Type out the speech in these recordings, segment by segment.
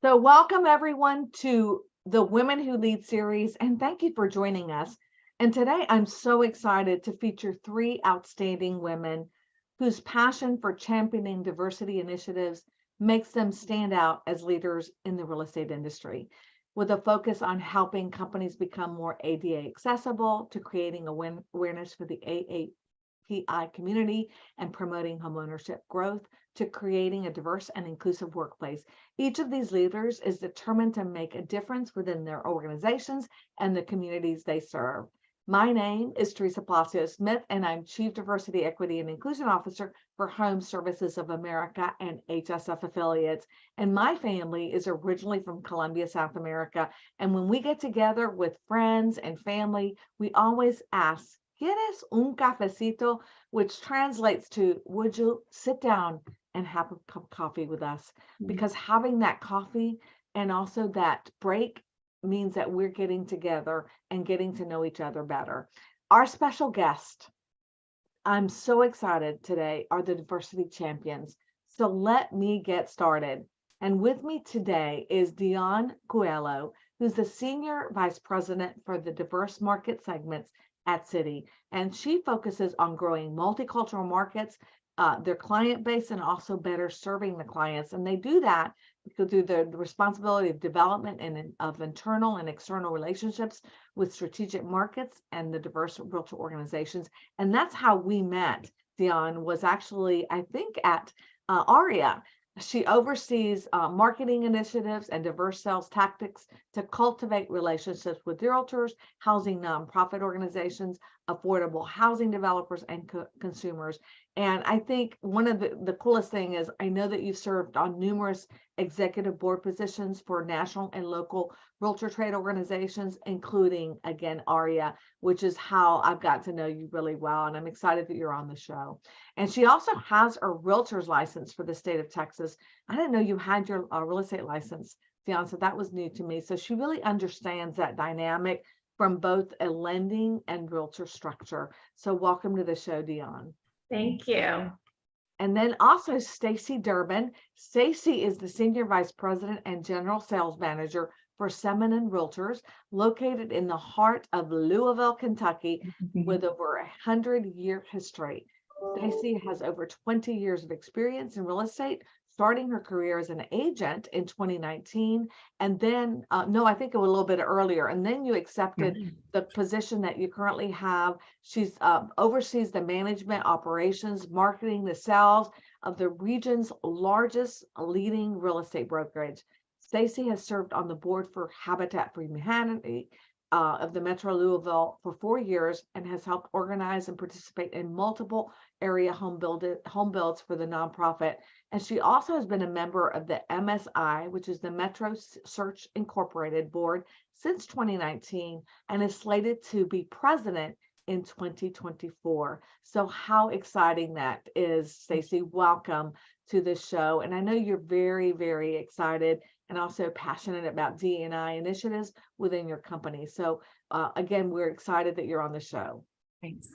So, welcome everyone to the Women Who Lead series, and thank you for joining us. And today I'm so excited to feature three outstanding women whose passion for championing diversity initiatives makes them stand out as leaders in the real estate industry, with a focus on helping companies become more ADA accessible, to creating awareness for the AAPI community and promoting homeownership growth, to creating a diverse and inclusive workplace. Each of these leaders is determined to make a difference within their organizations and the communities they serve. My name is Teresa Palacios Smith, and I'm Chief Diversity, Equity, and Inclusion Officer for Home Services of America and HSF affiliates. And my family is originally from Colombia, South America. And when we get together with friends and family, we always ask, ¿Quieres un cafecito? Which translates to, would you sit down and have a cup of coffee with us? Because having that coffee and also that break means that we're getting together and getting to know each other better. Our special guest, I'm so excited today, are the diversity champions. So let me get started. And with me today is Dionne Cuello, who's the Senior Vice President for the Diverse Market Segments at Citi. And she focuses on growing multicultural markets, their client base, and also better serving the clients. And they do that through the responsibility of development and of internal and external relationships with strategic markets and the diverse realtor organizations. And that's how we met. Dionne was actually, I think, at ARIA. She oversees marketing initiatives and diverse sales tactics to cultivate relationships with realtors, housing nonprofit organizations, affordable housing developers, and consumers. And I think one of the coolest thing is, I know that you've served on numerous executive board positions for national and local realtor trade organizations, including, again, ARIA, which is how I've got to know you really well. And I'm excited that you're on the show. And she also has a realtor's license for the state of Texas. I didn't know you had your real estate license, Dionne, so that was new to me. So she really understands that dynamic from both a lending and realtor structure. So welcome to the show, Dionne. Thank you. And then also Stacy Durbin. Stacy is the Senior Vice President and General Sales Manager for Semin Realtors, located in the heart of Louisville, Kentucky, with over 100-year history. Stacy has over 20 years of experience in real estate, starting her career as an agent in 2019. And then, no, I think it was a little bit earlier. And then you accepted the position that you currently have. She's oversees the management, operations, marketing, the sales of the region's largest leading real estate brokerage. Stacy has served on the board for Habitat for Humanity of the Metro Louisville for 4 years, and has helped organize and participate in multiple area home builds for the nonprofit. And she also has been a member of the MSI, which is the Metro Search Incorporated board, since 2019, and is slated to be president in 2024. So how exciting that is, Stacy. Welcome to the show. And I know you're very, very excited and also passionate about D&I initiatives within your company. So again, we're excited that you're on the show. Thanks.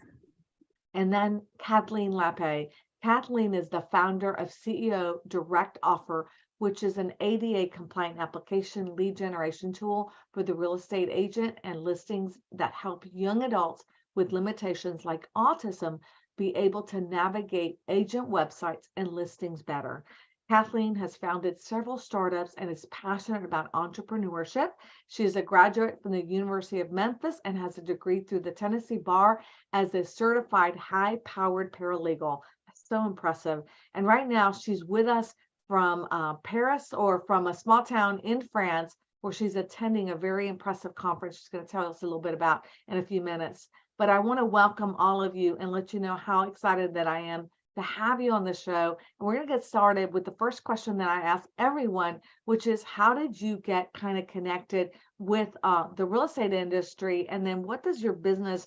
And then Kathleen Lappe. Kathleen is the founder of CEO Direct Offer, which is an ADA compliant application lead generation tool for the real estate agent and listings that help young adults with limitations like autism be able to navigate agent websites and listings better. Kathleen has founded several startups and is passionate about entrepreneurship. She is a graduate from the University of Memphis and has a degree through the Tennessee Bar as a certified high-powered paralegal. So impressive. And right now she's with us from Paris, or from a small town in France, where she's attending a very impressive conference she's going to tell us a little bit about in a few minutes. But I want to welcome all of you and let you know how excited that I am to have you on the show. And we're going to get started with the first question that I ask everyone, which is, how did you get kind of connected with the real estate industry? And then what does your business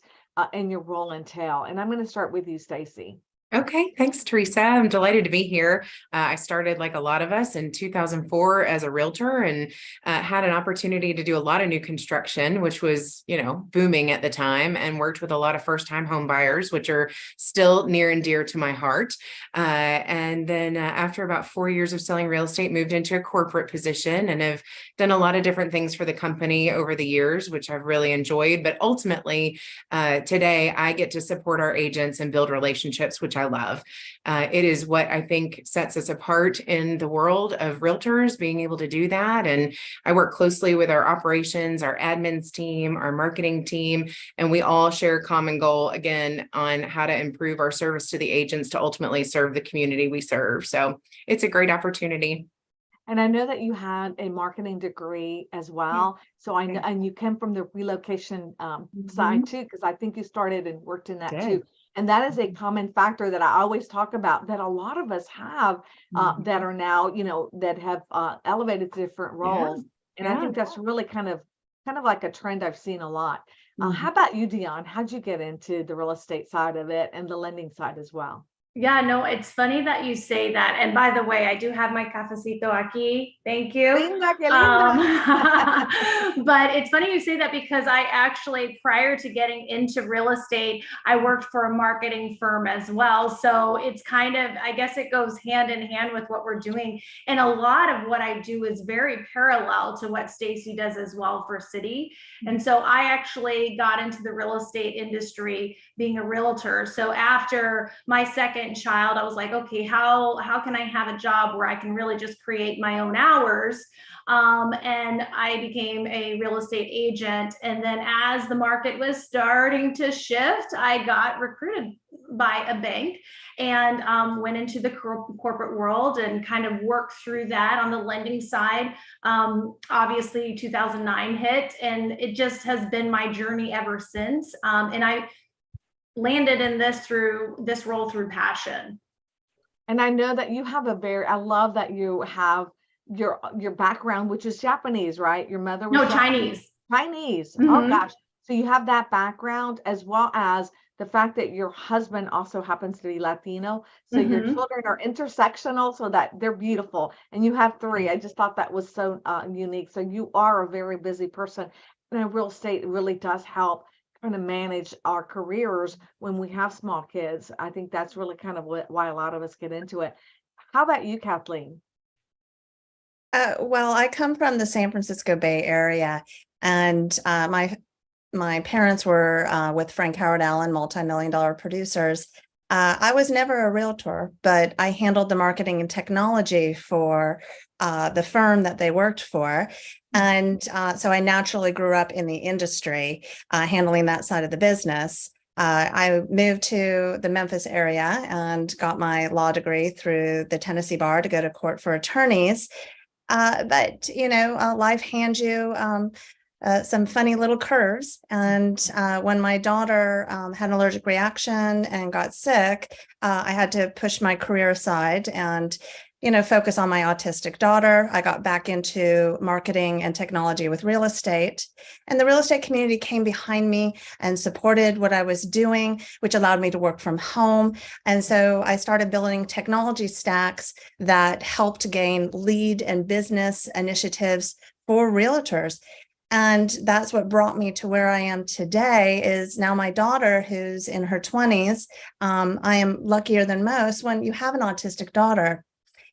and your role entail? And I'm going to start with you, Stacy. Okay, thanks, Teresa. I'm delighted to be here. I started, like a lot of us, in 2004 as a realtor and had an opportunity to do a lot of new construction, which was, booming at the time, and worked with a lot of first-time home buyers, which are still near and dear to my heart. And then after about 4 years of selling real estate, moved into a corporate position and have done a lot of different things for the company over the years, which I've really enjoyed. But ultimately, today I get to support our agents and build relationships, which I love. It is what I think sets us apart in the world of realtors, being able to do that. And I work closely with our operations, our admins team, our marketing team, and we all share a common goal, again, on how to improve our service to the agents to ultimately serve the community we serve. So it's a great opportunity. And I know that you had a marketing degree as well. So I know, and you came from the relocation side Mhm. too, because I think you started and worked in that too. Did. And that is a common factor that I always talk about that a lot of us have that Mhm. are now, that have elevated to different Yeah. roles. And I Yeah. think that's really kind of like a trend I've seen a lot. How Mhm. about you, Dionne? How'd you get into the real estate side of it and the lending side as well? Yeah, no, it's funny that you say that. And by the way, I do have my cafecito aquí. Thank you. Linda, qué linda. Um, but it's funny you say that because I actually, prior to getting into real estate, I worked for a marketing firm as well. So it's kind of, I guess it goes hand in hand with what we're doing. And a lot of what I do is very parallel to what Stacy does as well for City. And so I actually got into the real estate industry being a realtor. So after my second child, I was like, okay, how can I have a job where I can really just create my own hours? And I became a real estate agent. And then as the market was starting to shift, I got recruited by a bank and went into the corporate world and kind of worked through that on the lending side. Obviously, 2009 hit, and it just has been my journey ever since. And I landed in this role through passion. And I know that you have I love that you have your background, which is Japanese, right? Your mother was No, Japanese. Chinese. Chinese. Oh Mm-hmm. gosh. So you have that background as well as the fact that your husband also happens to be Latino. So your Mm-hmm. children are intersectional so that they're beautiful. And you have three. I just thought that was so unique. So you are a very busy person. And real estate really does help kind of manage our careers when we have small kids. I think that's really kind of why a lot of us get into it. How about you, Kathleen? Well, I come from the San Francisco Bay Area, and my parents were with Frank Howard Allen, multi-million-dollar producers. I was never a realtor, but I handled the marketing and technology for the firm that they worked for. And so I naturally grew up in the industry, handling that side of the business. I moved to the Memphis area and got my law degree through the Tennessee Bar to go to court for attorneys. But life hands you some funny little curves. And when my daughter had an allergic reaction and got sick, I had to push my career aside and focus on my autistic daughter. I got back into marketing and technology with real estate, and the real estate community came behind me and supported what I was doing, which allowed me to work from home. And so I started building technology stacks that helped gain lead and business initiatives for realtors. And that's what brought me to where I am today. Is now my daughter, who's in her 20s. I am luckier than most. When you have an autistic daughter,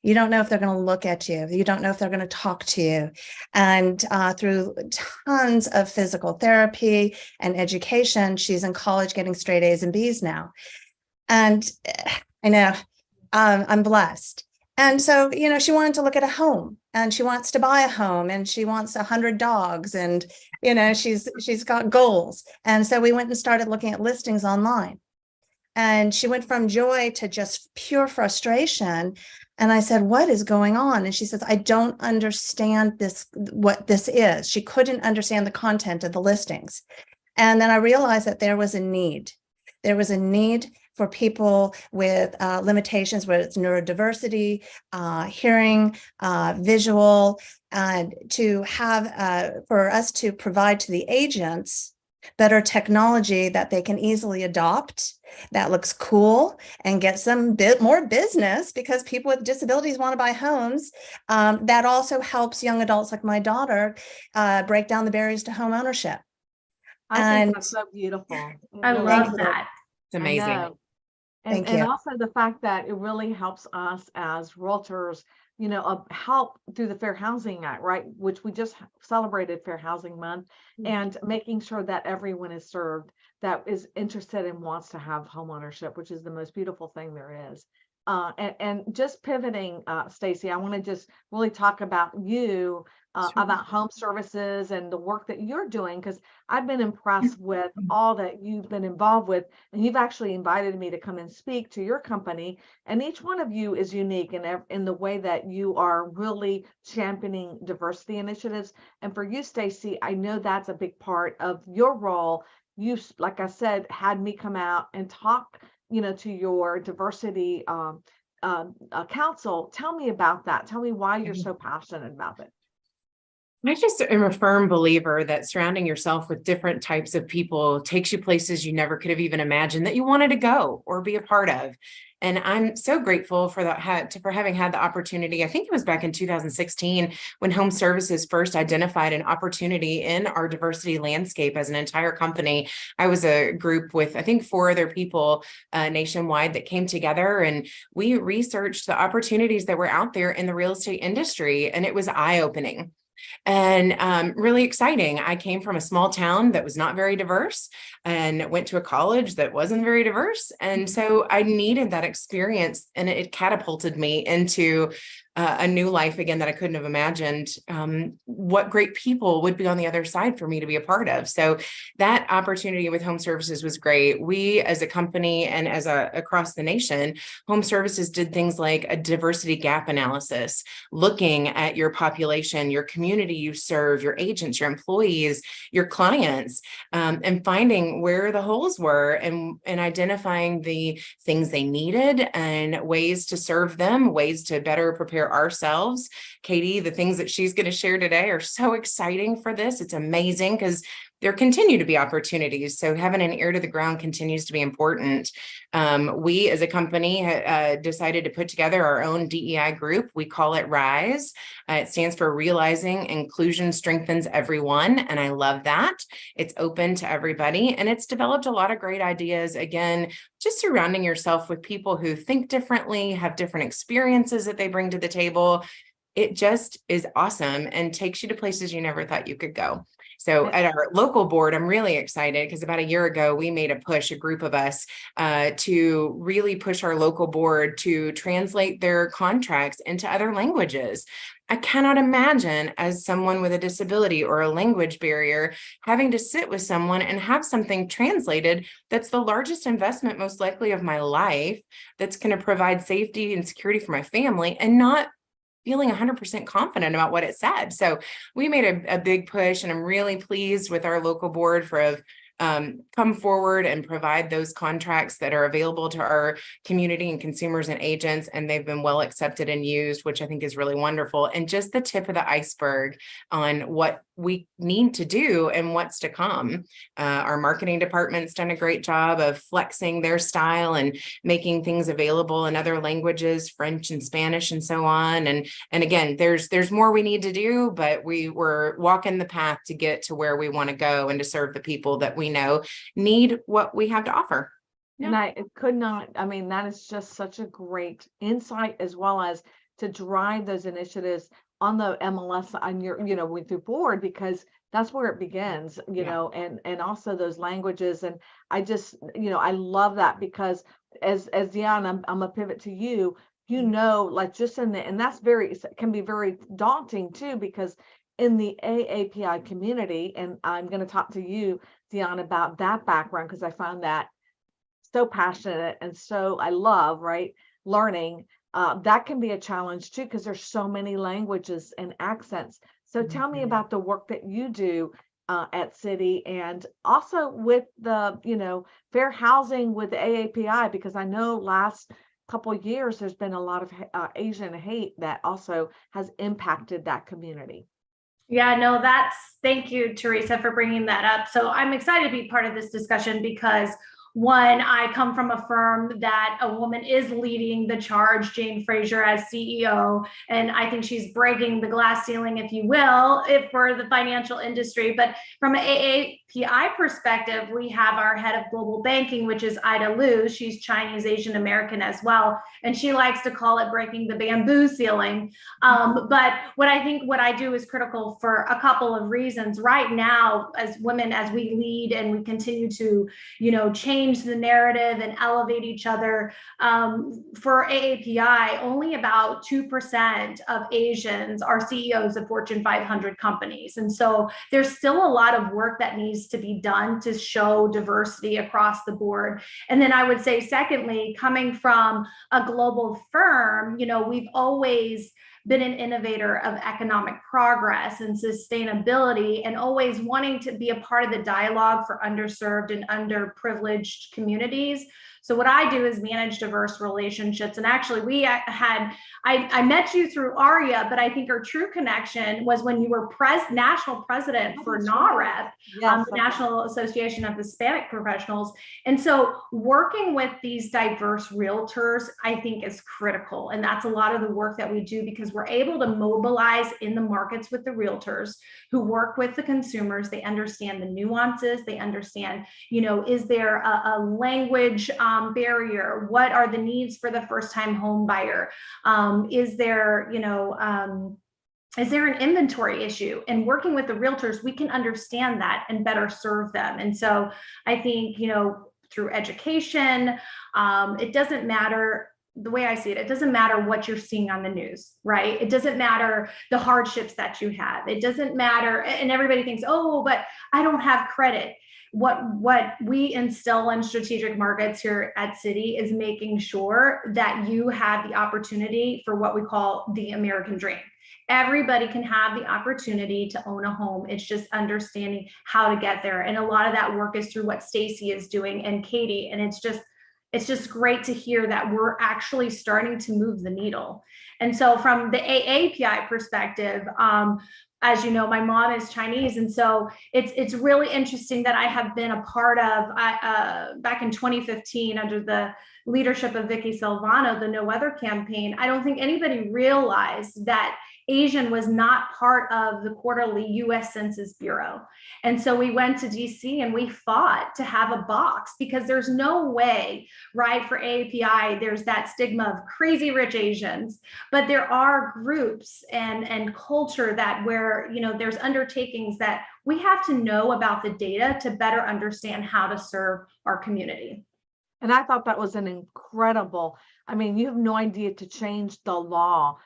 you don't know if they're going to look at you. You don't know if they're going to talk to you. And through tons of physical therapy and education, she's in college getting straight A's and B's now. And I know I'm blessed. And so, she wanted to look at a home, and she wants to buy a home, and she wants 100 dogs, and, she's got goals. And so we went and started looking at listings online. And she went from joy to just pure frustration. And I said, "What is going on?" And she says, "I don't understand what this is." She couldn't understand the content of the listings. And then I realized that there was a need. There was a need for people with limitations, whether it's neurodiversity, hearing, visual, and to have for us to provide to the agents better technology that they can easily adopt, that looks cool, and get some bit more business because people with disabilities want to buy homes. That also helps young adults like my daughter break down the barriers to home ownership. I And think that's so beautiful. It I really love is. that. It's I amazing. know. Thank And you. also the fact that it really helps us as realtors, help through the Fair Housing Act, right? Which we just celebrated Fair Housing Month, and making sure that everyone is served that is interested and wants to have home ownership, which is the most beautiful thing there is. And just pivoting, Stacy, I want to just really talk about you, Sure. about home services and the work that you're doing, because I've been impressed with all that you've been involved with, and you've actually invited me to come and speak to your company. And each one of you is unique in the way that you are really championing diversity initiatives. And for you, Stacy, I know that's a big part of your role. You, like I said, had me come out and talk, to your diversity council. Tell me about that. Tell me why you're so passionate about it. I just am a firm believer that surrounding yourself with different types of people takes you places you never could have even imagined that you wanted to go or be a part of. And I'm so grateful for that, for having had the opportunity. I think it was back in 2016 when Home Services first identified an opportunity in our diversity landscape as an entire company. I was a group with, I think, 4 other people nationwide that came together, and we researched the opportunities that were out there in the real estate industry, and it was eye-opening and really exciting. I came from a small town that was not very diverse and went to a college that wasn't very diverse. And so I needed that experience, and it catapulted me into a new life again that I couldn't have imagined. What great people would be on the other side for me to be a part of. So that opportunity with Home Services was great. We, as a company and across the nation, Home Services did things like a diversity gap analysis, looking at your population, your community you serve, your agents, your employees, your clients, and finding where the holes were and identifying the things they needed and ways to serve them, ways to better prepare ourselves. Katie, the things that she's going to share today are so exciting for this. It's amazing because there continue to be opportunities. So having an ear to the ground continues to be important. We as a company decided to put together our own DEI group. We call it RISE. It stands for Realizing Inclusion Strengthens Everyone. And I love that. It's open to everybody. And it's developed a lot of great ideas. Again, just surrounding yourself with people who think differently, have different experiences that they bring to the table. It just is awesome and takes you to places you never thought you could go. So at our local board, I'm really excited because about a year ago, we made a group of us, to really push our local board to translate their contracts into other languages. I cannot imagine, as someone with a disability or a language barrier, having to sit with someone and have something translated that's the largest investment most likely of my life, that's going to provide safety and security for my family, and not feeling 100% confident about what it said. So we made a big push, and I'm really pleased with our local board for come forward and provide those contracts that are available to our community and consumers and agents. And they've been well accepted and used, which I think is really wonderful. And just the tip of the iceberg on what we need to do and what's to come. Our marketing department's done a great job of flexing their style and making things available in other languages, French and Spanish and so on. And again, there's more we need to do, but we were walking the path to get to where we want to go and to serve the people that we know need what we have to offer. And I could not, I mean, that is just such a great insight, as well as to drive those initiatives on the MLS on your, with your board, because that's where it begins, and also those languages. And I just, I love that, because as Dionne, I'm a pivot to you, like just and that's can be very daunting too, because in the AAPI community, and I'm going to talk to you, Dionne, about that background, because I found that so passionate, and so I love, right, learning. That can be a challenge too, because there's so many languages and accents. So tell me about the work that you do at City, and also with the, fair housing with the AAPI, because I know last couple of years there's been a lot of Asian hate that also has impacted that community. Yeah, no, thank you, Teresa, for bringing that up. So I'm excited to be part of this discussion because one, I come from a firm that a woman is leading the charge, Jane Fraser as CEO, and I think she's breaking the glass ceiling, if you will, for the financial industry. But from an AAPI perspective, we have our head of global banking, which is Ida Liu. She's Chinese Asian American as well, and she likes to call it breaking the bamboo ceiling. But what I do is critical for a couple of reasons. Right now, as women, as we lead and we continue to, change the narrative and elevate each other. For AAPI, only about 2% of Asians are CEOs of Fortune 500 companies. And so there's still a lot of work that needs to be done to show diversity across the board. And then I would say, secondly, coming from a global firm, we've always been an innovator of economic progress and sustainability, and always wanting to be a part of the dialogue for underserved and underprivileged communities. So what I do is manage diverse relationships. And actually, I met you through ARIA, but I think our true connection was when you were national president for NAREP, Yes, the National Association of Hispanic Professionals. And so working with these diverse realtors, I think, is critical. And that's a lot of the work that we do, because we're able to mobilize in the markets with the realtors who work with the consumers. They understand the nuances. They understand, is there a language barrier? What are the needs for the first-time home buyer? Is there an inventory issue? And working with the realtors, we can understand that and better serve them. And so I think, through education, it doesn't matter. The way I see it, it doesn't matter what you're seeing on the news, right? It doesn't matter the hardships that you have. It doesn't matter. And everybody thinks, oh, but I don't have credit. What we instill in strategic markets here at Citi is making sure that you have the opportunity for what we call the American dream. Everybody can have the opportunity to own a home. It's just understanding how to get there. And a lot of that work is through what Stacy is doing and Katie. And it's just great to hear that we're actually starting to move the needle. And so from the AAPI perspective, as you know, my mom is Chinese. And so it's really interesting that I have been a part of, back in 2015, under the leadership of Vicky Silvano, the No Weather campaign. I don't think anybody realized that Asian was not part of the quarterly US Census Bureau. And so we went to DC and we fought to have a box, because there's no way, right, for AAPI, there's that stigma of crazy rich Asians, but there are groups and culture that where, there's undertakings that we have to know about the data to better understand how to serve our community. And I thought that was an incredible, you have no idea, to change the law.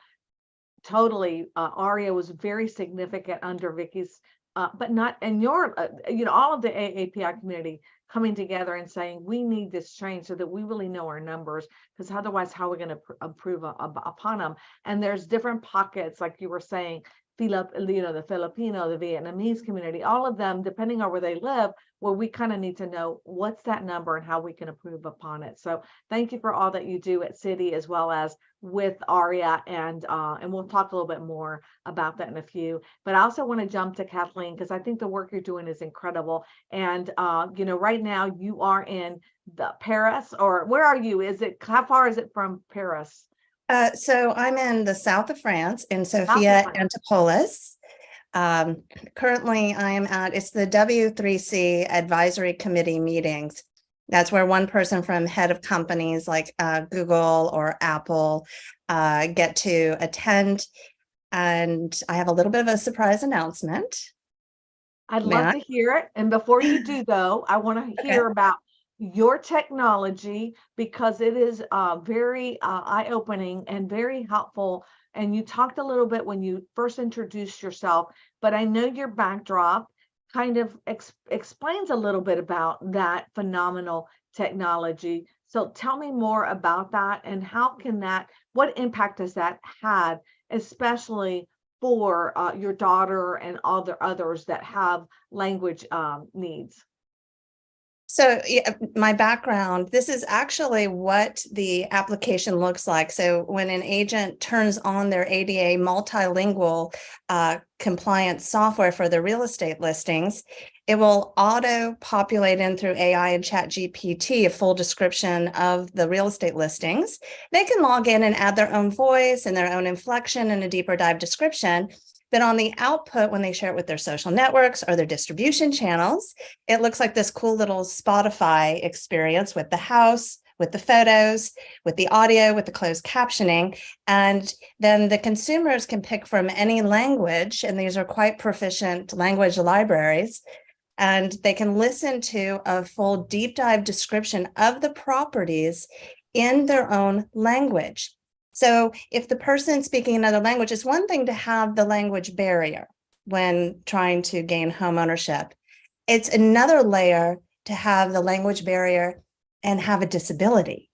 Totally. ARIA was very significant under Vicky's, but not, and all of the AAPI community coming together and saying, we need this change so that we really know our numbers, because otherwise, how are we going to improve upon them? And there's different pockets, like you were saying, the Filipino, the Vietnamese community, all of them, depending on where they live, where we kind of need to know what's that number and how we can improve upon it. So thank you for all that you do at Citi, as well as with ARIA, and we'll talk a little bit more about that in a few. But I also want to jump to Kathleen, because I think the work you're doing is incredible. And right now you are in the Paris, or where are you? How far is it from Paris? So I'm in the south of France, in Sophia Antipolis. Currently, it's the W3C Advisory Committee meetings. That's where one person from head of companies like Google or Apple get to attend. And I have a little bit of a surprise announcement. I'd love to hear it. And before you do, though, I want to hear about your technology, because it is very eye-opening and very helpful. And you talked a little bit when you first introduced yourself, but I know your backdrop kind of explains a little bit about that phenomenal technology. So tell me more about that, and what impact has that had, especially for your daughter and all the others that have language needs? So yeah, my background, this is actually what the application looks like. So when an agent turns on their ADA multilingual compliance software for their real estate listings, it will auto populate in through AI and Chat GPT a full description of the real estate listings. They can log in and add their own voice and their own inflection and a deeper dive description. But on the output, when they share it with their social networks or their distribution channels, it looks like this cool little Spotify experience with the house, with the photos, with the audio, with the closed captioning. And then the consumers can pick from any language, and these are quite proficient language libraries, and they can listen to a full deep dive description of the properties in their own language. So if the person speaking another language, it's one thing to have the language barrier when trying to gain home ownership. It's another layer to have the language barrier and have a disability.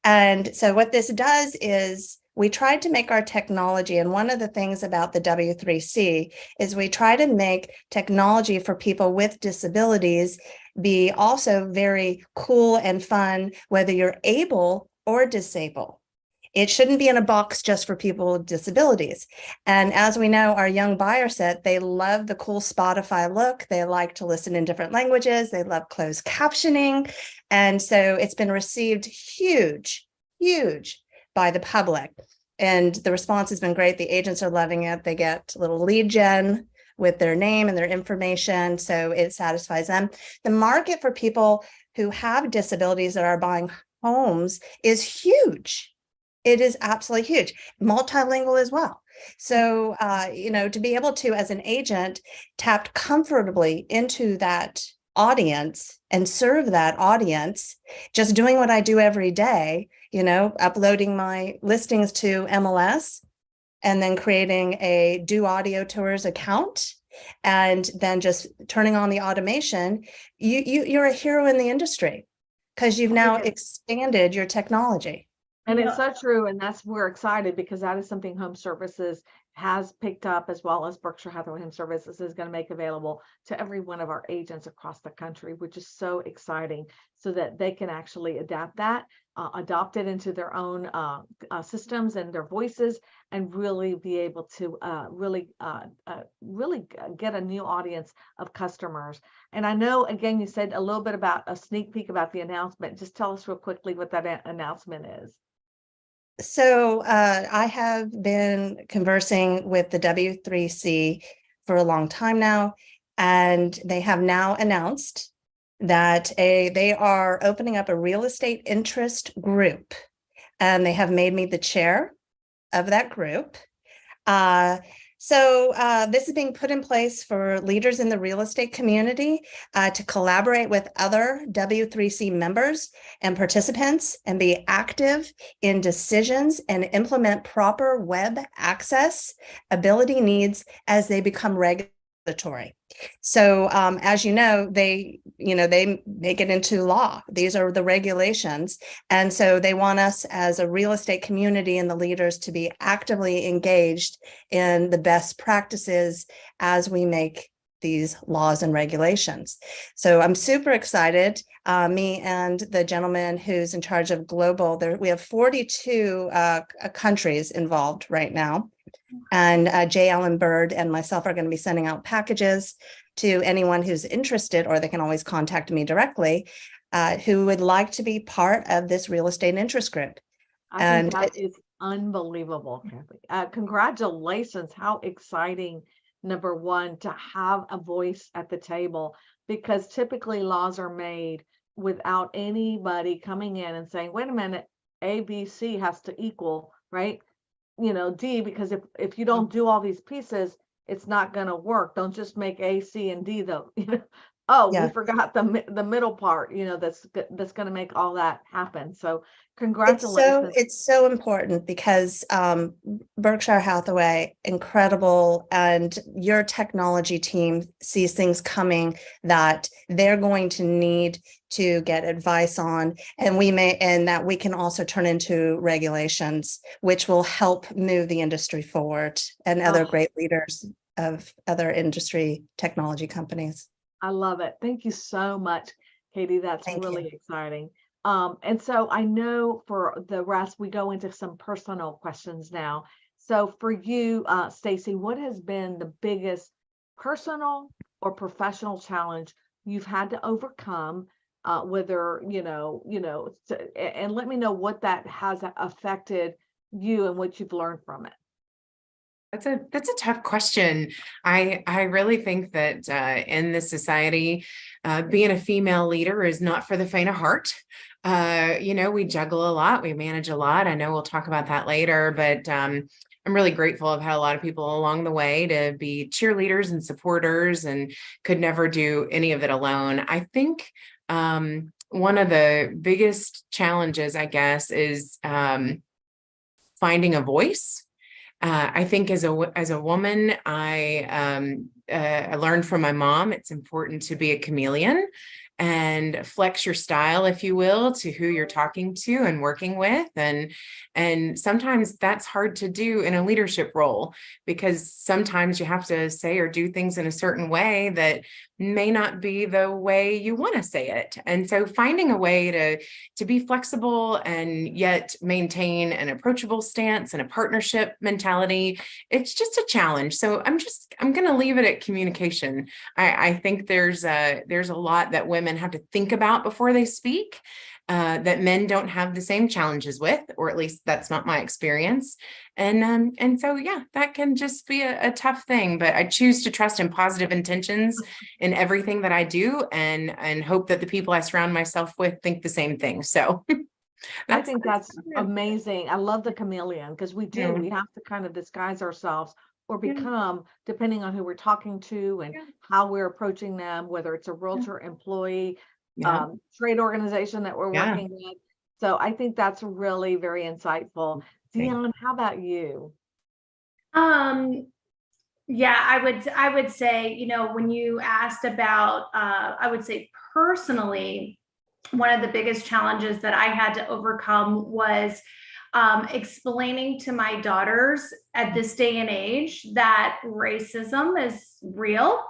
And so what this does is we tried to make our technology, and one of the things about the W3C is we try to make technology for people with disabilities be also very cool and fun, whether you're able or disabled. It shouldn't be in a box just for people with disabilities. And as we know, our young buyer set, they love the cool Spotify look. They like to listen in different languages. They love closed captioning. And so it's been received huge by the public. And the response has been great. The agents are loving it. They get a little lead gen with their name and their information. So it satisfies them. The market for people who have disabilities that are buying homes is huge. It is absolutely huge, multilingual as well. So, to be able to, as an agent, tap comfortably into that audience and serve that audience, just doing what I do every day, uploading my listings to MLS and then creating a Do Audio Tours account and then just turning on the automation, you're a hero in the industry because you've now expanded your technology. And it's so true. And we're excited because that is something Home Services has picked up, as well as Berkshire Hathaway Home Services is going to make available to every one of our agents across the country, which is so exciting, so that they can actually adapt it into their own systems and their voices, and really be able to really get a new audience of customers. And I know, again, you said a little bit about a sneak peek about the announcement. Just tell us real quickly what that announcement is. So I have been conversing with the W3C for a long time now, and they have now announced that they are opening up a real estate interest group, and they have made me the chair of that group. So this is being put in place for leaders in the real estate community to collaborate with other W3C members and participants and be active in decisions and implement proper web access ability needs as they become regulatory. So as you know, they make it into law. These are the regulations. And so they want us as a real estate community and the leaders to be actively engaged in the best practices as we make these laws and regulations. So I'm super excited. Me and the gentleman who's in charge of global, we have 42 countries involved right now. And Jay Allen Bird and myself are going to be sending out packages to anyone who's interested, or they can always contact me directly, who would like to be part of this real estate interest group. I think that is unbelievable, Kathy. Congratulations. How exciting, number one, to have a voice at the table, because typically laws are made without anybody coming in and saying, wait a minute, A, B, C has to equal, right? D, because if you don't do all these pieces, it's not going to work. Don't just make A, C, and D though. We forgot the middle part, that's going to make all that happen. So congratulations. It's so important because Berkshire Hathaway, incredible, and your technology team sees things coming that they're going to need to get advice on, and that we can also turn into regulations, which will help move the industry forward, and other great leaders of other industry technology companies. I love it. Thank you so much. Katie. That's Thank really you. exciting. And so I know for the rest, we go into some personal questions now. So for you, Stacy, what has been the biggest personal or professional challenge you've had to overcome? Whether and let me know what that has affected you and what you've learned from it. That's a tough question. I really think that in this society, being a female leader is not for the faint of heart. We juggle a lot, we manage a lot. I know we'll talk about that later, but I'm really grateful. I've had a lot of people along the way to be cheerleaders and supporters, and could never do any of it alone. I think one of the biggest challenges, I guess, is finding a voice. I think as a woman, I learned from my mom, it's important to be a chameleon and flex your style, if you will, to who you're talking to and working with. And sometimes that's hard to do in a leadership role, because sometimes you have to say or do things in a certain way that may not be the way you want to say it. And so finding a way to be flexible and yet maintain an approachable stance and a partnership mentality, it's just a challenge. So I'm going to leave it at communication. I think there's a lot that women have to think about before they speak, that men don't have the same challenges with, or at least that's not my experience. And so, yeah, that can just be a tough thing, but I choose to trust in positive intentions in everything that I do, and hope that the people I surround myself with think the same thing. So I think that's amazing. I love the chameleon, because we Yeah. have to kind of disguise ourselves or Yeah. become, depending on who we're talking to and Yeah. how we're approaching them, whether it's a realtor, employee, Yeah. trade organization that we're Yeah. working with. So I think that's really very insightful. Thank Dionne, how about you? Yeah, I would say, when you asked about, I would say personally, one of the biggest challenges that I had to overcome was explaining to my daughters at this day and age that racism is real,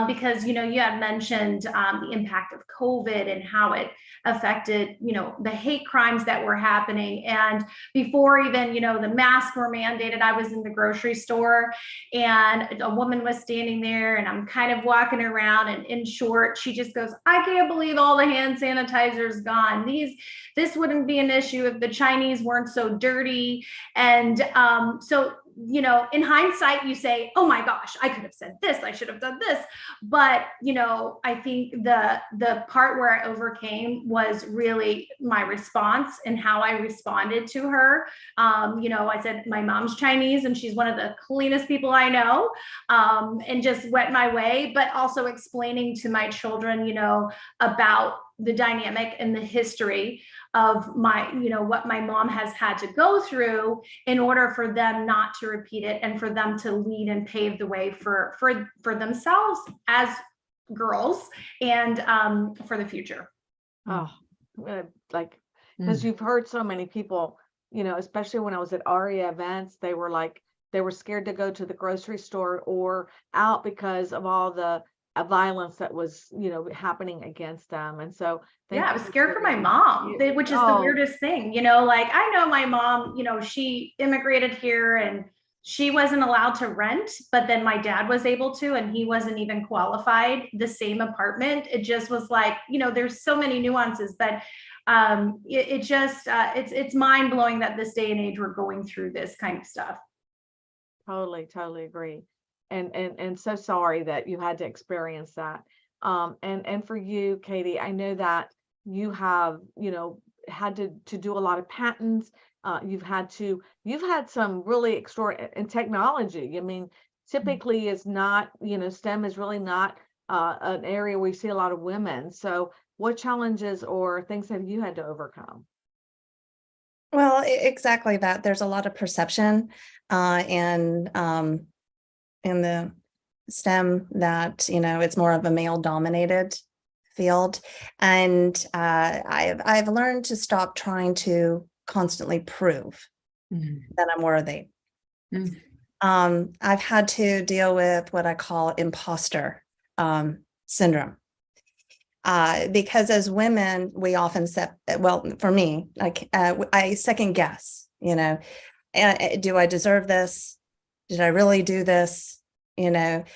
because you had mentioned the impact of COVID and how it affected the hate crimes that were happening. And before even the masks were mandated, I was in the grocery store and a woman was standing there, and I'm kind of walking around, and in short, she just goes, "I can't believe all the hand sanitizer's gone. This wouldn't be an issue if the Chinese weren't so dirty." And so in hindsight, you say, "Oh my gosh, I could have said this, I should have done this." But I think the part where I overcame was really my response and how I responded to her. I said, "My mom's Chinese and she's one of the cleanest people I know," and just went my way, but also explaining to my children about the dynamic and the history of what my mom has had to go through in order for them not to repeat it, and for them to lead and pave the way for themselves as girls, and for the future. Oh, because you've heard so many people, especially when I was at ARIA events, they were scared to go to the grocery store or out because of all the violence that was, happening against them. And so I was scared for my mom, which is the weirdest thing, like I know my mom, she immigrated here and she wasn't allowed to rent, but then my dad was able to, and he wasn't even qualified the same apartment. It just was like, there's so many nuances, but it's mind blowing that this day and age we're going through this kind of stuff. Totally agree. And so sorry that you had to experience that. And for you, Katie, I know that you have, had to do a lot of patents. You've had some really extraordinary in technology. I mean, typically is not, STEM is really not an area where you see a lot of women. So what challenges or things have you had to overcome? Well, exactly that. There's a lot of perception in the STEM that, it's more of a male dominated field. And I've learned to stop trying to constantly prove that I'm worthy. I've had to deal with what I call imposter syndrome. Because as women, we often for me, like I second guess, do I deserve this? Did I really do this? And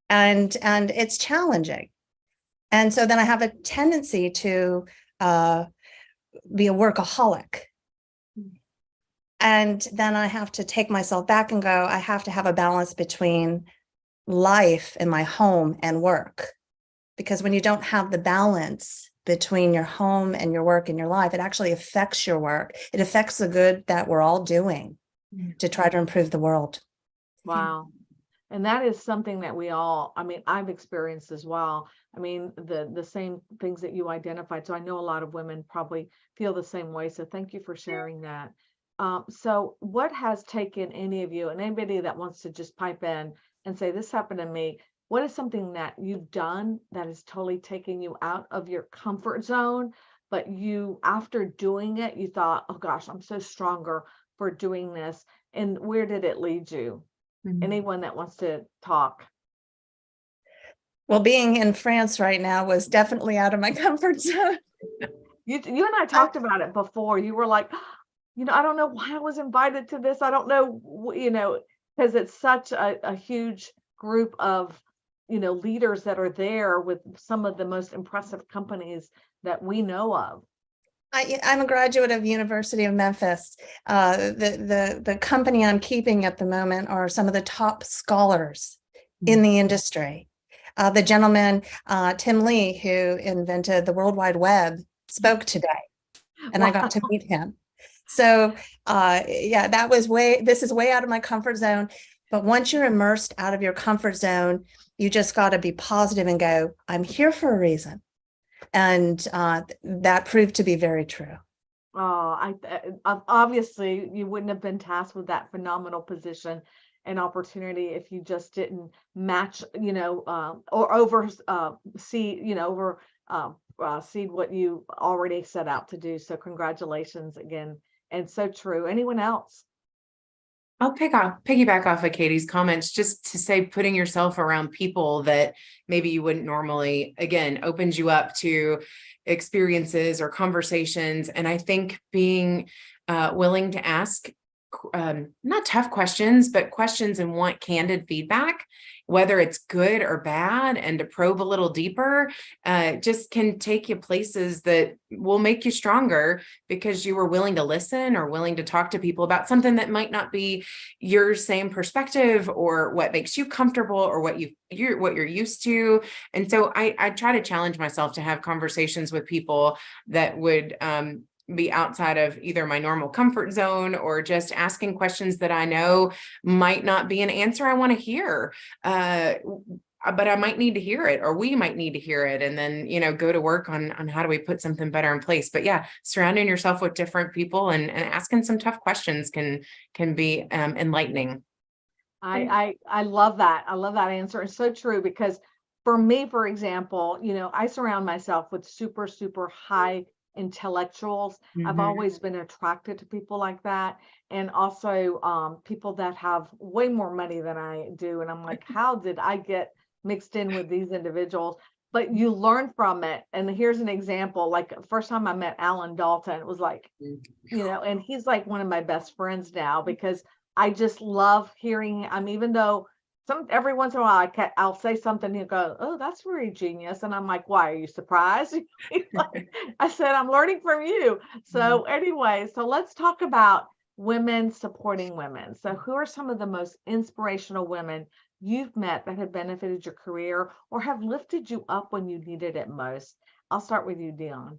it's challenging. And so then I have a tendency to be a workaholic. And then I have to take myself back and go, I have to have a balance between life and my home and work. Because when you don't have the balance between your home and your work and your life, it actually affects your work. It affects the good that we're all doing to try to improve the world. Wow. And that is something that we all, I mean, I've experienced as well. I mean, the same things that you identified. So I know a lot of women probably feel the same way. So thank you for sharing that. So what has taken any of you, and anybody that wants to just pipe in and say, this happened to me, what is something that you've done that has totally taken you out of your comfort zone, but you, after doing it, you thought, oh gosh, I'm so stronger for doing this. And where did it lead you? Anyone that wants to talk? Well, being in France right now was definitely out of my comfort zone. You and I talked about it before. You were like, I don't know why I was invited to this. I don't know, because it's such a huge group of, leaders that are there with some of the most impressive companies that we know of. I'm a graduate of University of Memphis. The company I'm keeping at the moment are some of the top scholars in the industry. The gentleman, Tim Lee, who invented the World Wide Web, spoke today, and I got to meet him. So this is way out of my comfort zone. But once you're immersed out of your comfort zone, you just got to be positive and go, I'm here for a reason. And that proved to be very true. Oh, obviously you wouldn't have been tasked with that phenomenal position and opportunity if you just didn't match, or seed what you already set out to do. So congratulations again. And so true. Anyone else? I'll piggyback off of Katie's comments, just to say, putting yourself around people that maybe you wouldn't normally, again, opens you up to experiences or conversations. And I think being willing to ask not tough questions, but questions and want candid feedback, whether it's good or bad, and to probe a little deeper, just can take you places that will make you stronger because you were willing to listen or willing to talk to people about something that might not be your same perspective or what makes you comfortable or what you're used to. And so I try to challenge myself to have conversations with people that would be outside of either my normal comfort zone or just asking questions that I know might not be an answer I want to hear. But I might need to hear it, or we might need to hear it, and then, go to work on how do we put something better in place. But yeah, surrounding yourself with different people and asking some tough questions can be enlightening. I love that. I love that answer. It's so true, because for me, for example, I surround myself with super, super high intellectuals. I've always been attracted to people like that. And also people that have way more money than I do. And I'm like, how did I get mixed in with these individuals? But you learn from it. And here's an example. Like, first time I met Alan Dalton, it was like, and he's like one of my best friends now, because I just love hearing, even though every once in a while I'll say something, he'll go, oh, that's very genius. And I'm like, why, are you surprised? I said, I'm learning from you. So anyway, so let's talk about women supporting women. So who are some of the most inspirational women you've met that have benefited your career or have lifted you up when you needed it most? I'll start with you, Dionne.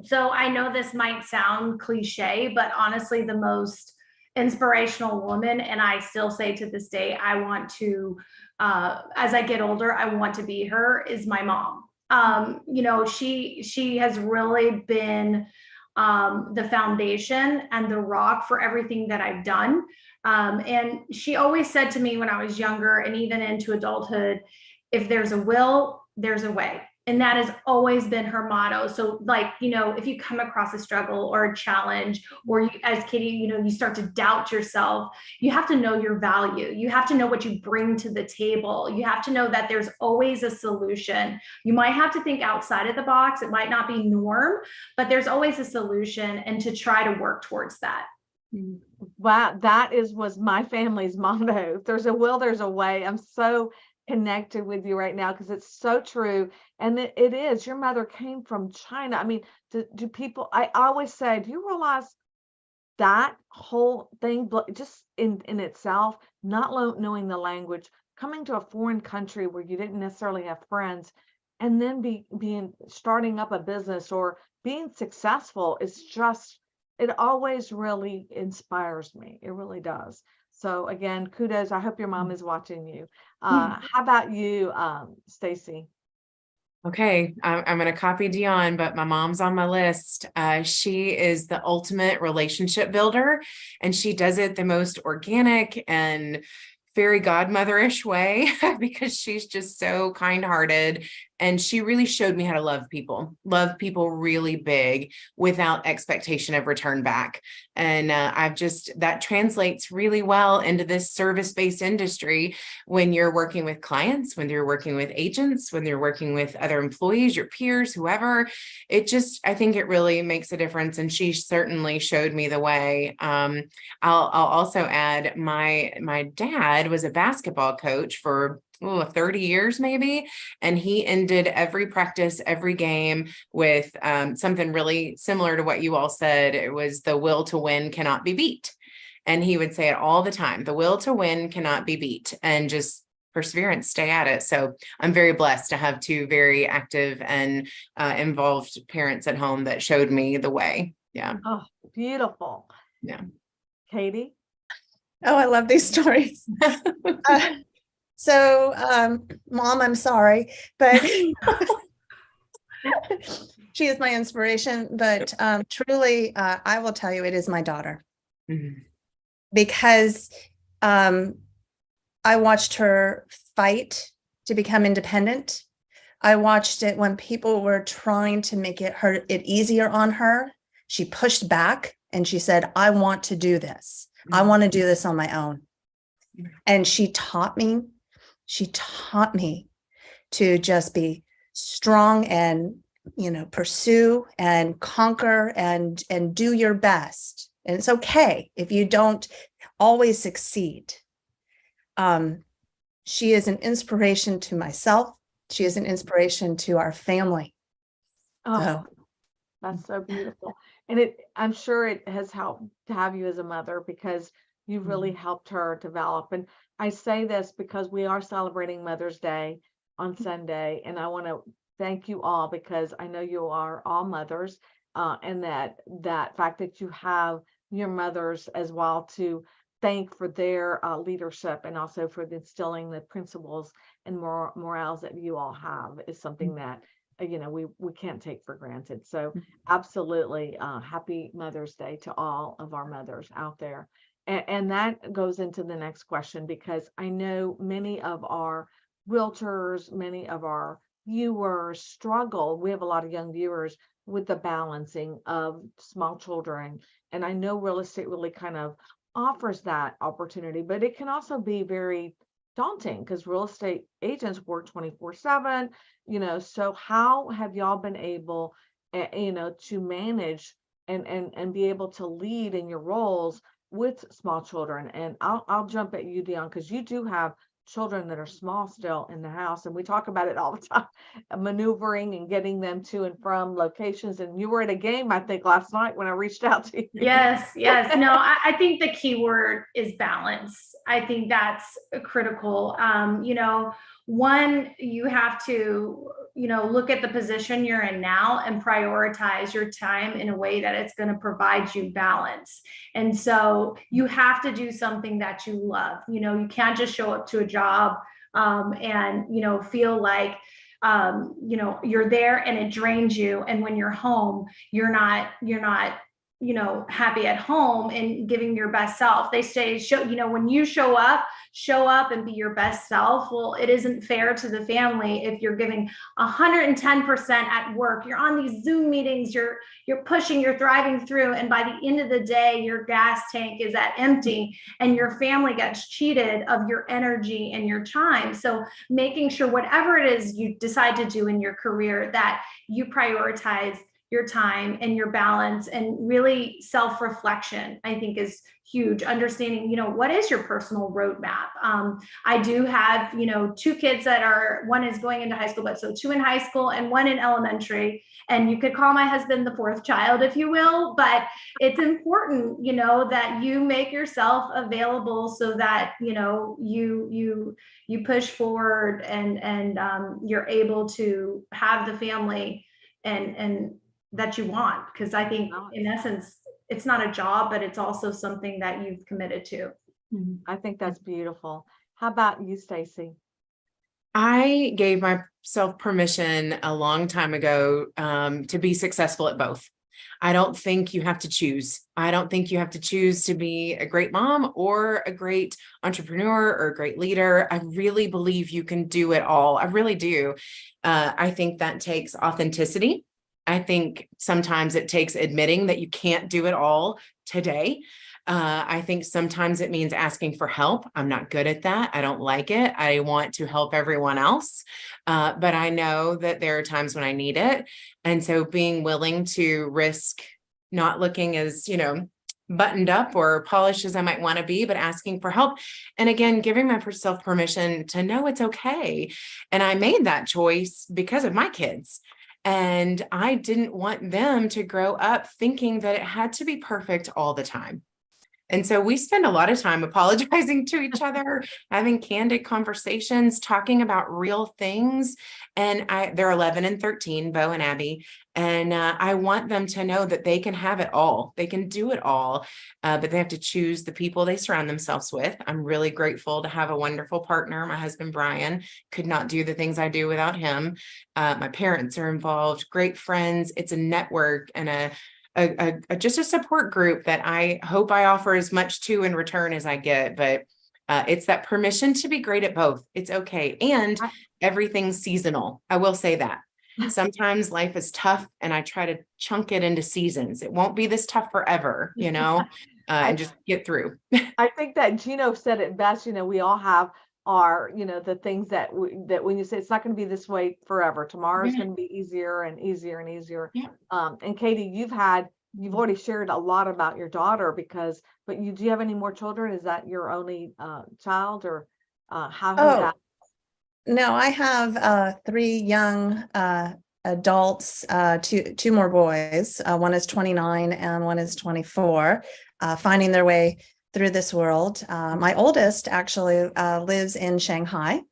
So I know this might sound cliche, but honestly, the most inspirational woman, and I still say to this day, I want to, as I get older, I want to be her, is my mom. She has really been the foundation and the rock for everything that I've done. And she always said to me when I was younger and even into adulthood, if there's a will, there's a way. And that has always been her motto. So like, if you come across a struggle or a challenge, or you, as Katie, you start to doubt yourself, you have to know your value. You have to know what you bring to the table. You have to know that there's always a solution. You might have to think outside of the box. It might not be norm, but there's always a solution, and to try to work towards that. Wow, was my family's motto. If there's a will, there's a way. I'm so connected with you right now because it's so true. And it is. Your mother came from China. I mean, do people, I always say, do you realize that whole thing just in itself, not knowing the language, coming to a foreign country where you didn't necessarily have friends, and then starting up a business or being successful is just, it always really inspires me. It really does. So again, kudos. I hope your mom is watching you. How about you, Stacy? Okay, I'm going to copy Dionne, but my mom's on my list. She is the ultimate relationship builder, and she does it the most organic and fairy godmother-ish way because she's just so kind-hearted. And she really showed me how to love people really big without expectation of return back. And that translates really well into this service-based industry when you're working with clients, when you're working with agents, when you're working with other employees, your peers, whoever. I think it really makes a difference. And she certainly showed me the way. I'll also add my dad was a basketball coach for 30 years maybe. And he ended every practice, every game with something really similar to what you all said. It was the will to win cannot be beat. And he would say it all the time. The will to win cannot be beat, and just perseverance, stay at it. So I'm very blessed to have two very active and involved parents at home that showed me the way. Yeah. Oh, beautiful. Yeah. Katie? Oh, I love these stories. So, Mom, I'm sorry, but she is my inspiration. But truly, I will tell you, it is my daughter. Mm-hmm. Because I watched her fight to become independent. I watched it when people were trying to make it easier on her. She pushed back and she said, I want to do this. Mm-hmm. I want to do this on my own. And she taught me to just be strong and, pursue and conquer and do your best. And it's okay if you don't always succeed. She is an inspiration to myself. She is an inspiration to our family. Oh, that's so beautiful. And I'm sure it has helped to have you as a mother, because you really helped her develop. And I say this because we are celebrating Mother's Day on Sunday, and I want to thank you all, because I know you are all mothers, and that fact that you have your mothers as well to thank for their leadership, and also for instilling the principles and morals that you all have is something that we can't take for granted. So absolutely, happy Mother's Day to all of our mothers out there. And that goes into the next question, because I know many of our realtors, many of our viewers struggle. We have a lot of young viewers with the balancing of small children. And I know real estate really kind of offers that opportunity, but it can also be very daunting because real estate agents work 24/7, so how have y'all been able, to manage and be able to lead in your roles with small children? And I'll jump at you, Dionne, because you do have children that are small still in the house, and we talk about it all the time, maneuvering and getting them to and from locations. And you were at a game, I think, last night when I reached out to you. Yes. No, I think the key word is balance. I think that's critical. One, you have to, look at the position you're in now and prioritize your time in a way that it's going to provide you balance. And so you have to do something that you love. You can't just show up to a job and, feel like, you're there and it drains you. And when you're home, you're not happy at home and giving your best self. They say, when you show up, show up and be your best self. Well, it isn't fair to the family if you're giving 110% at work. You're on these Zoom meetings, you're pushing, you're thriving through, and by the end of the day, your gas tank is at empty and your family gets cheated of your energy and your time. So making sure whatever it is you decide to do in your career, that you prioritize your time and your balance, and really self-reflection, I think, is huge. Understanding, what is your personal roadmap? I do have, 2 kids that are, one is going into high school, but so 2 in high school and 1 in elementary. And you could call my husband the 4th child, if you will, but it's important, that you make yourself available so that, you push forward and you're able to have the family and that you want. Because I think in essence, it's not a job, but it's also something that you've committed to. I think that's beautiful. How about you, Stacy? I gave myself permission a long time ago to be successful at both. I don't think you have to choose. I don't think you have to choose to be a great mom or a great entrepreneur or a great leader. I really believe you can do it all. I really do. I think that takes authenticity. I think sometimes it takes admitting that you can't do it all today. I think sometimes it means asking for help. I'm not good at that. I don't like it. I want to help everyone else. But I know that there are times when I need it. And so being willing to risk not looking as, buttoned up or polished as I might want to be, but asking for help. And again, giving myself permission to know it's okay. And I made that choice because of my kids. And I didn't want them to grow up thinking that it had to be perfect all the time. And so we spend a lot of time apologizing to each other, having candid conversations, talking about real things. And they're 11 and 13, Bo and Abby. And I want them to know that they can have it all. They can do it all, but they have to choose the people they surround themselves with. I'm really grateful to have a wonderful partner. My husband, Brian, could not do the things I do without him. My parents are involved, great friends. It's a network and just a support group that I hope I offer as much to in return as I get. But it's that permission to be great at both. It's okay. And everything's seasonal. I will say that. Sometimes life is tough and I try to chunk it into seasons. It won't be this tough forever, and just get through. I think that Gino said it best. We all have our, the things that when you say it's not going to be this way forever, tomorrow's going to be easier and easier and easier. Yeah. And Katie, you've already shared a lot about your daughter but do you have any more children? Is that your only child, or how? No, I have 3 young adults, two more boys. One is 29 and one is 24, finding their way through this world. My oldest actually lives in Shanghai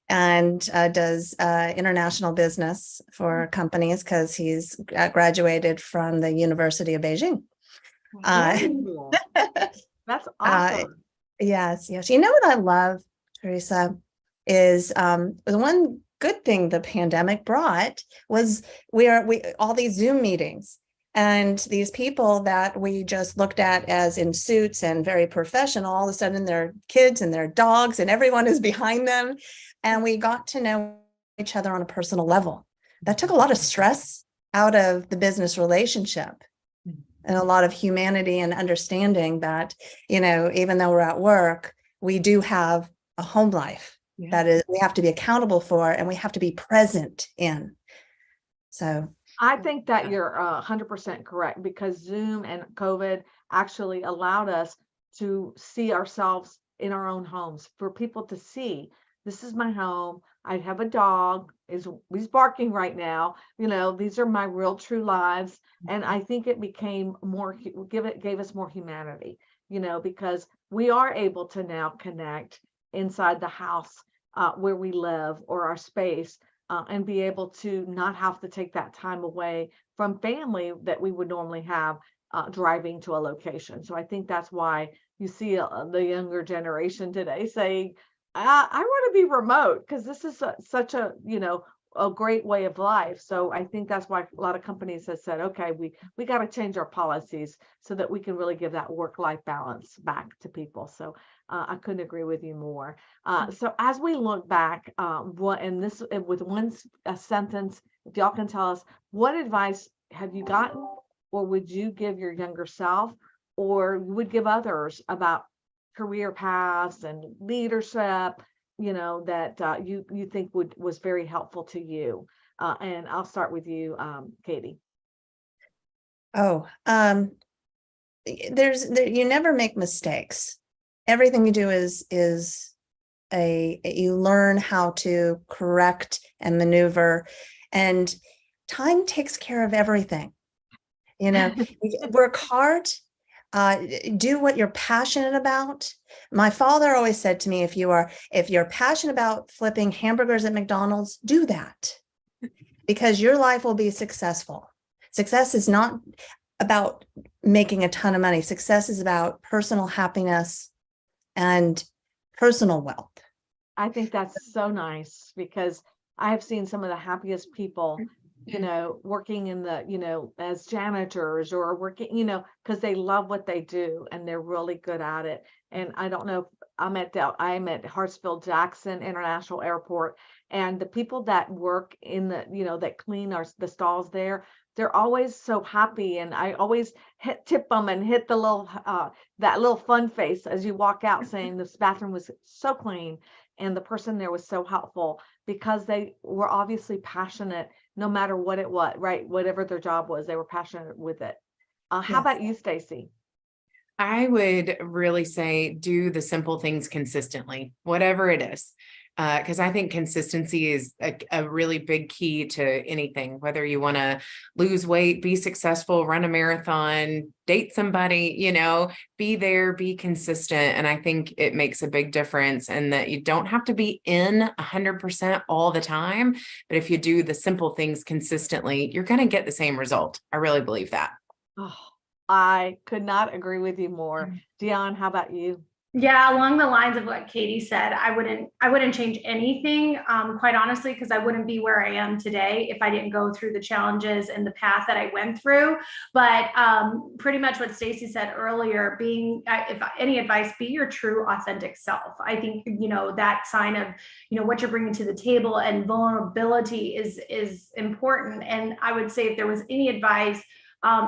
and does international business for companies because he's graduated from the University of Beijing. That's awesome. Yes. You know what I love, Teresa, is the one good thing the pandemic brought was we all these Zoom meetings. And these people that we just looked at as in suits and very professional, all of a sudden their kids and their dogs and everyone is behind them. And we got to know each other on a personal level. That took a lot of stress out of the business relationship and a lot of humanity and understanding that, even though we're at work, we do have a home life that is we have to be accountable for and we have to be present in. So I think that you're 100% correct, because Zoom and COVID actually allowed us to see ourselves in our own homes, for people to see, this is my home. I have a dog, he's barking right now. These are my real true lives. And I think it became gave us more humanity, because we are able to now connect inside the house where we live, or our space. And be able to not have to take that time away from family that we would normally have driving to a location. So I think that's why you see the younger generation today saying, I want to be remote because this is such a great way of life. So I think that's why a lot of companies have said, okay, we got to change our policies so that we can really give that work-life balance back to people. So I couldn't agree with you more. So as we look back, with a sentence, if y'all can tell us, what advice have you gotten, or would you give your younger self, or you would give others about career paths and leadership, that you think was very helpful to you? And I'll start with you, Katie. Oh, you never make mistakes. Everything you do is you learn how to correct and maneuver, and time takes care of everything. Work hard, do what you're passionate about. My father always said to me, if you're passionate about flipping hamburgers at McDonald's, do that, because your life will be successful. Success is not about making a ton of money. Success is about personal happiness and personal wealth. I think that's so nice, because I have seen some of the happiest people, working in as janitors, or working, because they love what they do and they're really good at it. And I don't know, I'm at Hartsfield-Jackson International Airport, and the people that work in that clean the stalls there, they're always so happy, and I always tip them and hit the little that little fun face as you walk out, saying this bathroom was so clean and the person there was so helpful, because they were obviously passionate, no matter what it was, right? Whatever their job was, they were passionate with it. How Yes. about you, Stacy? I would really say do the simple things consistently, whatever it is. Because I think consistency is a really big key to anything, whether you want to lose weight, be successful, run a marathon, date somebody, be there, be consistent. And I think it makes a big difference, and that you don't have to be in 100% all the time. But if you do the simple things consistently, you're going to get the same result. I really believe that. Oh, I could not agree with you more. Dionne, how about you? Yeah, along the lines of what Katie said, I wouldn't change anything, quite honestly, because I wouldn't be where I am today if I didn't go through the challenges and the path that I went through. But pretty much what Stacy said earlier, if any advice, be your true, authentic self. I think, that sign of, what you're bringing to the table, and vulnerability is important. And I would say, if there was any advice,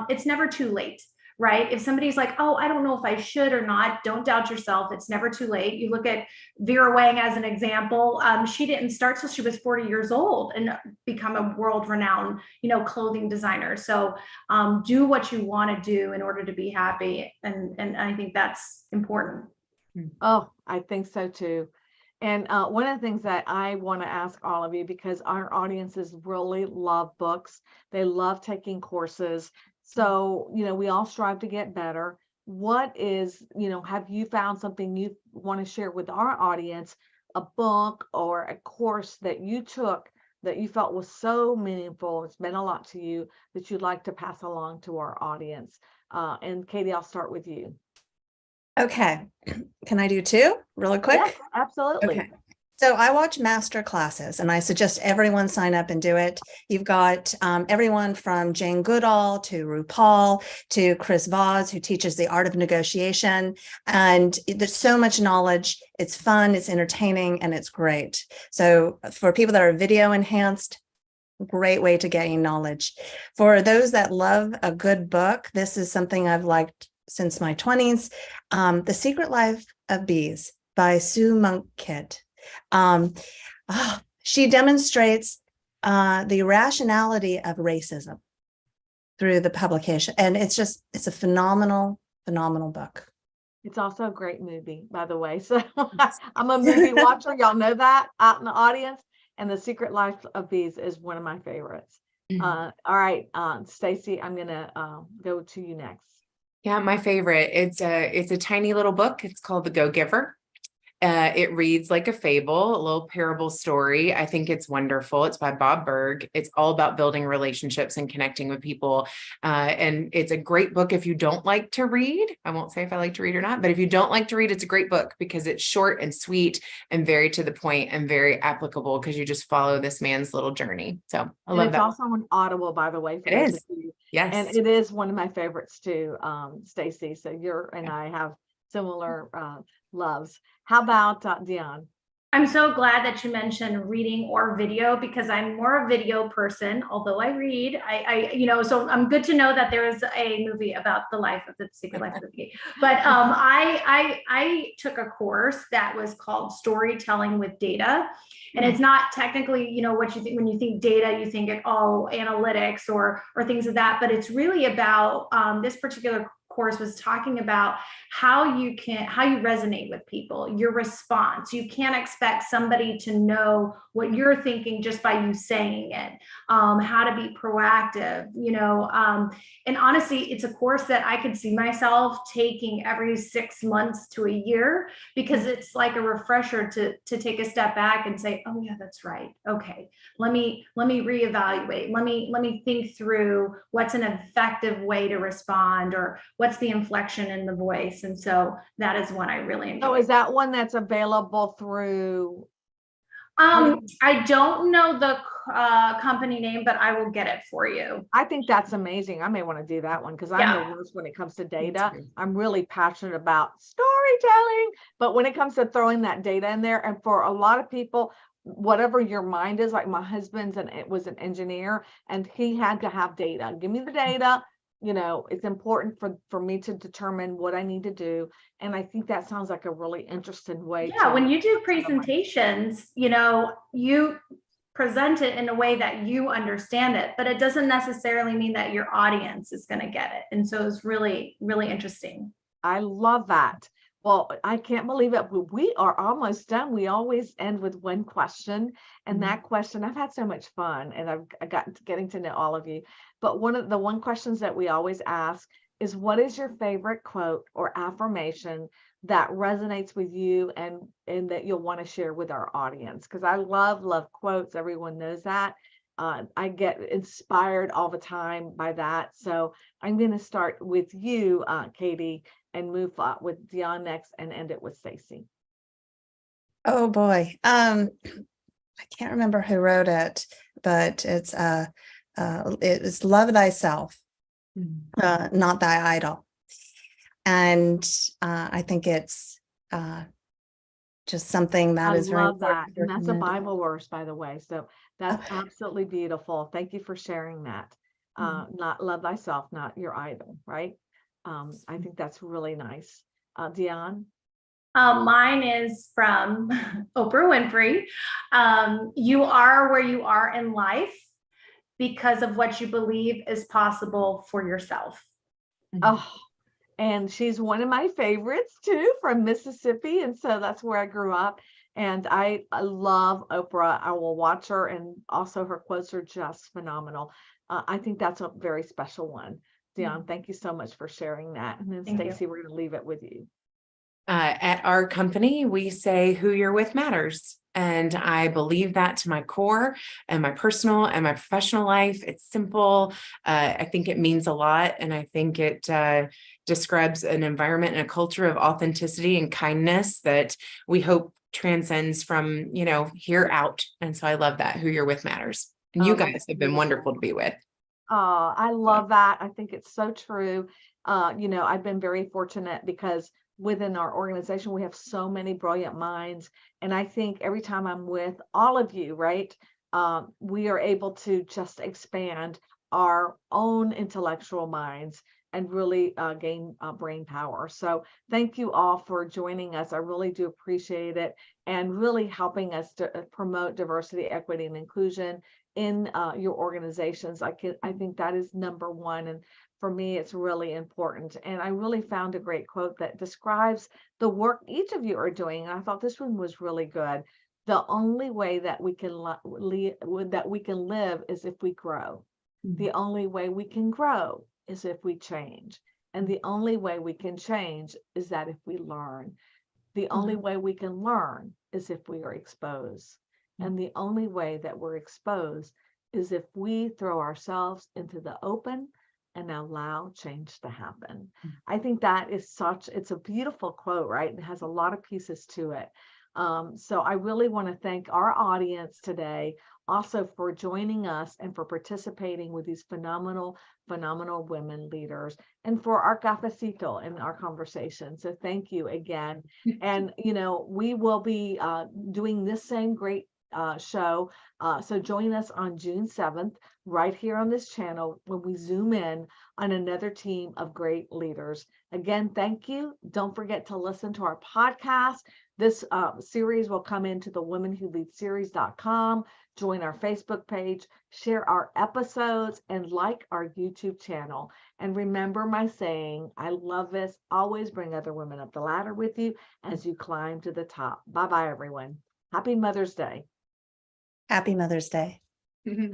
it's never too late. Right? If somebody's like, oh, I don't know if I should or not, don't doubt yourself. It's never too late. You look at Vera Wang as an example. She didn't start till she was 40 years old and become a world-renowned, clothing designer. So do what you want to do in order to be happy. And I think that's important. Oh, I think so too. And one of the things that I want to ask all of you, because our audiences really love books, they love taking courses. So, we all strive to get better. What is, have you found something you want to share with our audience, a book or a course that you took that you felt was so meaningful, it's meant a lot to you, that you'd like to pass along to our audience? And Katie, I'll start with you. Okay. Can I do two really quick? Yes, absolutely. Okay. So I watch master classes, and I suggest everyone sign up and do it. You've got everyone from Jane Goodall to RuPaul to Chris Voss, who teaches the art of negotiation. And there's so much knowledge. It's fun, it's entertaining, and it's great. So for people that are video enhanced, great way to gain knowledge. For those that love a good book, this is something I've liked since my 20s. The Secret Life of Bees by Sue Monk Kidd. She demonstrates the rationality of racism through the publication. And it's a phenomenal book. It's also a great movie, by the way. So I'm a movie watcher. Y'all know that out in the audience. And The Secret Life of Bees is one of my favorites. All right, Stacy, I'm going to go to you next. Yeah, my favorite. It's a tiny little book. It's called The Go-Giver. It reads like a fable, a little parable story. I think it's wonderful. It's by Bob Berg. It's all about building relationships and connecting with people. And it's a great book if you don't like to read. I won't say if I like to read or not, but if you don't like to read, it's a great book because it's short and sweet and very to the point and very applicable, because you just follow this man's little journey. So I love that. It's also on Audible, by the way. It is. Yes. And it is one of my favorites too, Stacy. So I have similar loves. How about Dionne? I'm so glad that you mentioned reading or video, because I'm more a video person, although I read. So I'm good to know that there is a movie about the secret life of the bee. But I took a course that was called Storytelling with Data. And it's not technically, what you think when you think data, you think analytics or things of that. But it's really about this particular course was talking about how you resonate with people, your response. You can't expect somebody to know what you're thinking just by you saying it. How to be proactive, and honestly, it's a course that I could see myself taking every 6 months to a year, because it's like a refresher to take a step back and say, oh yeah, that's right. Okay, let me reevaluate. Let me think through what's an effective way to respond, or what's the inflection in the voice. And so that is one I really enjoy. So is that one that's available through? I don't know the company name, but I will get it for you. I think that's amazing. I may want to do that one, because I'm the worst when it comes to data. I'm really passionate about storytelling, but when it comes to throwing that data in there, and for a lot of people, whatever your mind is, like my husband's was an engineer, and he had to have data. Give me the data. It's important for me to determine what I need to do. And I think that sounds like a really interesting way. Yeah, when you do presentations, you present it in a way that you understand it, but it doesn't necessarily mean that your audience is going to get it. And so it's really, really interesting. I love that. Well, I can't believe it. We are almost done. We always end with one question. And that question, I've had so much fun, and I got getting to know all of you. But one of the questions that we always ask is, what is your favorite quote or affirmation that resonates with you and that you'll want to share with our audience? Because I love quotes. Everyone knows that. I get inspired all the time by that. So I'm going to start with you, Katie, and move with Dionne next, and end it with Stacey. Oh boy. I can't remember who wrote it, but it's love thyself, not thy idol. And I think it's just something that is very important. I love that. And that's a recommend. Bible verse, by the way. So that's absolutely beautiful. Thank you for sharing that. Not love thyself, not your idol, right? I think that's really nice. Dionne? Mine is from Oprah Winfrey. You are where you are in life because of what you believe is possible for yourself. Oh, and she's one of my favorites too, from Mississippi. And so that's where I grew up. And I love Oprah. I will watch her, and also her quotes are just phenomenal. I think that's a very special one. Dionne, thank you so much for sharing that. And then Stacey, we're going to leave it with you. At our company, we say who you're with matters. And I believe that to my core, and my personal and my professional life. It's simple. I think it means a lot. And I think it describes an environment and a culture of authenticity and kindness that we hope transcends from, here out. And so I love that. Who you're with matters. And you guys have been wonderful to be with. I love that. I think it's so true. I've been very fortunate, because within our organization, we have so many brilliant minds. And I think every time I'm with all of you, right, we are able to just expand our own intellectual minds and really gain brain power. So thank you all for joining us. I really do appreciate it, and really helping us to promote diversity, equity, and inclusion in your organizations. I think that is number one. And for me, it's really important. And I really found a great quote that describes the work each of you are doing. And I thought this one was really good. The only way that we can live is if we grow. The only way we can grow is if we change. And the only way we can change is that if we learn. The only way we can learn is if we are exposed. And the only way that we're exposed is if we throw ourselves into the open and allow change to happen. I think that is it's a beautiful quote, right? It has a lot of pieces to it. So I really want to thank our audience today also for joining us and for participating with these phenomenal women leaders and for our cafecito in our conversation. So thank you again. And, we will be doing this same great show. So join us on June 7th, right here on this channel when we zoom in on another team of great leaders. Again, thank you. Don't forget to listen to our podcast. This series will come into the womenwholeadseries.com. Join our Facebook page, share our episodes, and like our YouTube channel. And remember my saying, I love this. Always bring other women up the ladder with you as you climb to the top. Bye-bye, everyone. Happy Mother's Day. Happy Mother's Day.